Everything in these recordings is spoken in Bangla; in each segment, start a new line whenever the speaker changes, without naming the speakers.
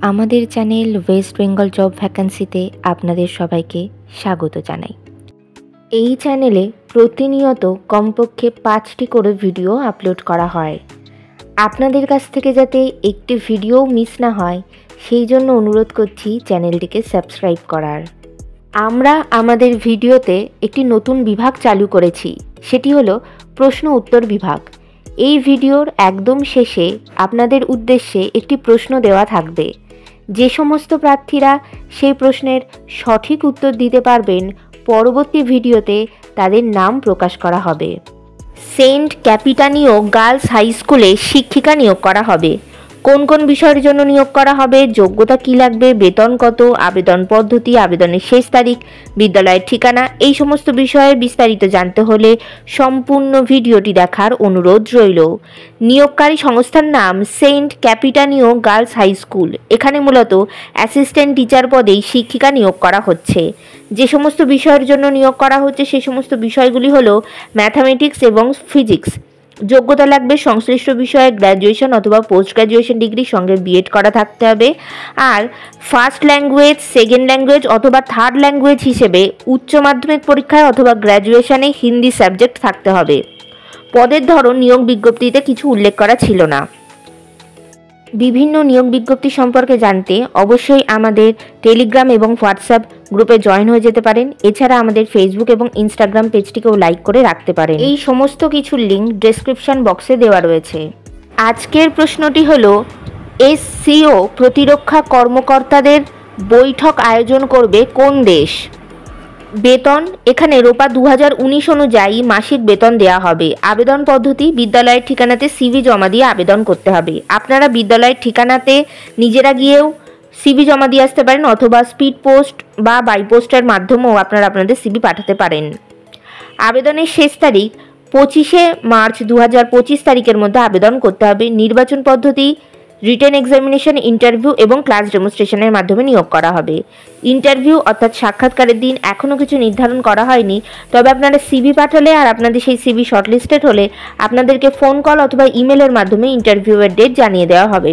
আমাদের চ্যানেল ওয়েস্ট বেঙ্গল জব ভ্যাকান্সিতে আপনাদের সবাইকে স্বাগত জানাই। এই চ্যানেলে প্রতিনিয়ত কমপক্ষে 5টি করে ভিডিও আপলোড করা হয়। আপনাদের কাছ থেকে যাতে একটি ভিডিও মিস না হয় সেই জন্য অনুরোধ করছি চ্যানেলটিকে সাবস্ক্রাইব করার। আমরা আমাদের ভিডিওতে একটি নতুন বিভাগ চালু করেছি, সেটি হলো প্রশ্ন উত্তর বিভাগ। এই ভিডিওর একদম শেষে আপনাদের উদ্দেশ্যে একটি প্রশ্ন দেওয়া থাকবে। যে সমস্ত প্রার্থীরা সেই প্রশ্নের সঠিক উত্তর দিতে পারবেন পরবর্তী ভিডিওতে তাদের নাম প্রকাশ করা হবে। সেন্ট ক্যাপিটানীয় গার্লস হাই স্কুলে শিক্ষিকা নিয়োগ করা হবে। কোন কোন বিষয়ের জন্য নিয়োগ করা হবে, যোগ্যতা কী লাগবে, বেতন কত, আবেদন পদ্ধতি, আবেদনের শেষ তারিখ, বিদ্যালয়ের ঠিকানা, এই সমস্ত বিষয়ে বিস্তারিত জানতে হলে সম্পূর্ণ ভিডিওটি দেখার অনুরোধ রইল। নিয়োগকারী সংস্থার নাম Saint Capitanio girls high school. এখানে মূলত অ্যাসিস্ট্যান্ট টিচার পদেই শিক্ষিকা নিয়োগ করা হচ্ছে। যে সমস্ত বিষয়ের জন্য নিয়োগ করা হচ্ছে সেই সমস্ত বিষয়গুলি হলো ম্যাথামেটিক্স এবং ফিজিক্স। যোগ্যতা লাগবে সংশ্লিষ্ট বিষয়ে গ্র্যাজুয়েশন অথবা পোস্ট গ্র্যাজুয়েশন ডিগ্রির সঙ্গে বিএড করা থাকতে হবে। আর ফার্স্ট ল্যাঙ্গুয়েজ, সেকেন্ড ল্যাঙ্গুয়েজ অথবা থার্ড ল্যাঙ্গুয়েজ হিসেবে উচ্চ মাধ্যমিক পরীক্ষায় অথবা গ্র্যাজুয়েশনে হিন্দি সাবজেক্ট থাকতে হবে। পদের ধরন নিয়োগ বিজ্ঞপ্তিতে কিছু উল্লেখ করা ছিল না। বিভিন্ন নিয়োগ বিজ্ঞপ্তি সম্পর্কে জানতে অবশ্যই আমাদের টেলিগ্রাম এবং হোয়াটসঅ্যাপ গ্রুপে জয়েন হয়ে যেতে পারেন। এছাড়া আমাদের ফেসবুক এবং ইনস্টাগ্রাম পেজটিকেও লাইক করে রাখতে পারেন। এই সমস্ত কিছুর লিঙ্ক ডেসক্রিপশন বক্সে দেওয়া রয়েছে। আজকের প্রশ্নটি হলো, এসসিও প্রতিরক্ষা কর্মকর্তাদের বৈঠক আয়োজন করবে কোন দেশ? বেতন এখানে রোপা 2019 অনুযায়ী মাসিক বেতন দেওয়া হবে। আবেদন পদ্ধতি, বিদ্যালয়ের ঠিকানাতে সিভি জমা দিয়ে আবেদন করতে হবে। আপনারা বিদ্যালয়ের ঠিকানাতে নিজেরা গিয়েও সিভি জমা দিয়ে আসতে পারেন অথবা স্পিড পোস্ট বা বাই পোস্টের মাধ্যমেও আপনারা আপনাদের সিভি পাঠাতে পারেন। আবেদনের শেষ তারিখ 25শে মার্চ 2025 তারিখের মধ্যে আবেদন করতে হবে। নির্বাচন পদ্ধতি রিটেন এক্সামিনেশন, ইন্টারভিউ এবং ক্লাস ডেমনস্ট্রেশনের মাধ্যমে নিয়োগ করা হবে। ইন্টারভিউ অর্থাৎ সাক্ষাৎকারের দিন এখনও কিছু নির্ধারণ করা হয়নি, তবে আপনারা সিভি পাঠালে আর আপনাদের সেই সিভি শর্টলিস্টেড হলে আপনাদেরকে ফোন কল অথবা ইমেলের মাধ্যমে ইন্টারভিউয়ের ডেট জানিয়ে দেওয়া হবে।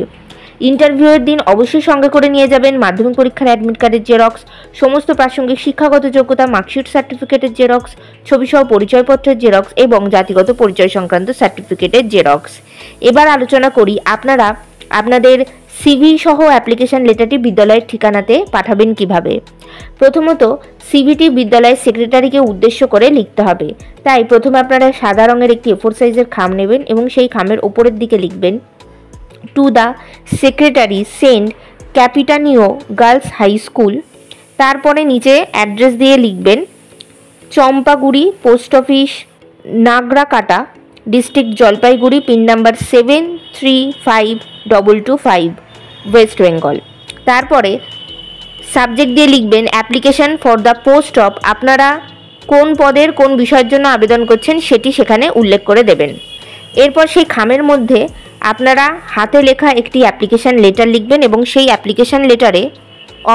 ইন্টারভিউয়ের দিন অবশ্যই সঙ্গে করে নিয়ে যাবেন মাধ্যমিক পরীক্ষার অ্যাডমিট কার্ডের জেরক্স, সমস্ত প্রাসঙ্গিক শিক্ষাগত যোগ্যতা, মার্কশিট সার্টিফিকেটের জেরক্স, ছবিসহ পরিচয়পত্রের জেরক্স এবং জাতিগত পরিচয় সংক্রান্ত সার্টিফিকেটের জেরক্স। এবার আলোচনা করি আপনারা আপনাদের সিভি সহ অ্যাপ্লিকেশন লেটারটি বিদ্যালয়ের ঠিকানাতে পাঠাবেন কিভাবে। প্রথমত সিভিটি বিদ্যালয়ের সেক্রেটারিকে উদ্দেশ্য করে লিখতে হবে। তাই প্রথমে আপনারা সাদা রঙের একটি A4 সাইজের খাম নেবেন এবং সেই খামের ওপরের দিকে লিখবেন to the secretary Saint Capitanio girls high school. তারপরে নিচে অ্যাড্রেস দিয়ে লিখবেন Champaguri, post office Nagrakata, district Jalpaiguri, pin number 735225, west Bengal. তারপরে সাবজেক্ট দিয়ে লিখবেন application for the post of. আপনারা কোন পদের কোন বিষয়ের জন্য আবেদন করছেন সেটি সেখানে উল্লেখ করে দেবেন। এরপর সেই খামের মধ্যে আপনারা হাতে লেখা একটি অ্যাপ্লিকেশন লেটার লিখবেন এবং সেই অ্যাপ্লিকেশন লেটারে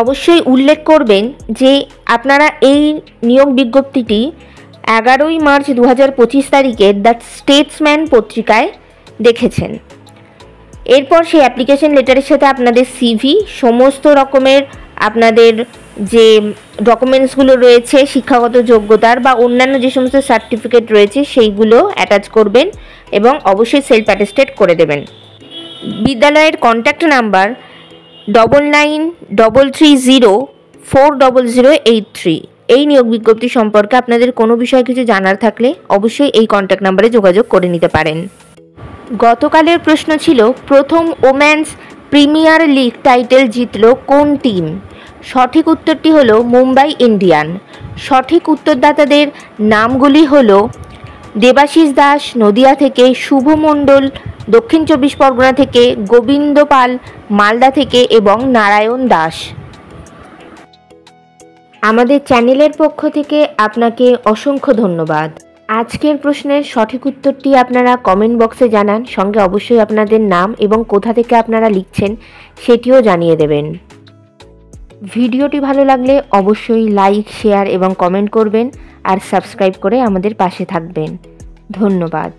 অবশ্যই উল্লেখ করবেন যে আপনারা এই নিয়োগ বিজ্ঞপ্তিটি 11ই মার্চ 2025 তারিখে দ্য স্টেটসম্যান পত্রিকায় দেখেছেন। এরপর সেই অ্যাপ্লিকেশন লেটারের সাথে আপনাদের সিভি, সমস্ত রকমের আপনাদের যে ডকুমেন্টসগুলো রয়েছে শিক্ষাগত যোগ্যতার বা অন্যান্য যে সমস্ত সার্টিফিকেট রয়েছে সেইগুলো অ্যাটাচ করবেন এবং অবশ্যই সেলফ অ্যাটেস্টেড করে দেবেন। বিদ্যালয়ের কন্ট্যাক্ট নাম্বার 9933040083। এই নিয়োগ বিজ্ঞপ্তি সম্পর্কে আপনাদের কোনো বিষয়ে কিছু জানার থাকলে অবশ্যই এই কন্ট্যাক্ট নাম্বারে যোগাযোগ করে নিতে পারেন। গতকালের প্রশ্ন ছিল, প্রথম ওমেন্স প্রিমিয়ার লিগ টাইটেল জিতল কোন টিম? সঠিক উত্তরটি হলো মুম্বাই ইন্ডিয়ান। সঠিক উত্তরদাতাদের নামগুলি হলো দেবাশিস দাস নদিয়া থেকে, শুভ মণ্ডল দক্ষিণ 24 পরগনা থেকে, গোবিন্দ পাল মালদা থেকে এবং নারায়ণ দাস। আমাদের চ্যানেলের পক্ষ থেকে আপনাকে অসংখ্য ধন্যবাদ। আজকের প্রশ্নের সঠিক উত্তরটি আপনারা কমেন্ট বক্সে জানান, সঙ্গে অবশ্যই আপনাদের নাম এবং কোথা থেকে আপনারা লিখছেন সেটিও জানিয়ে দেবেন। ভিডিওটি ভালো লাগলে অবশ্যই লাইক, শেয়ার এবং কমেন্ট করবেন আর সাবস্ক্রাইব করে আমাদের পাশে থাকবেন। ধন্যবাদ।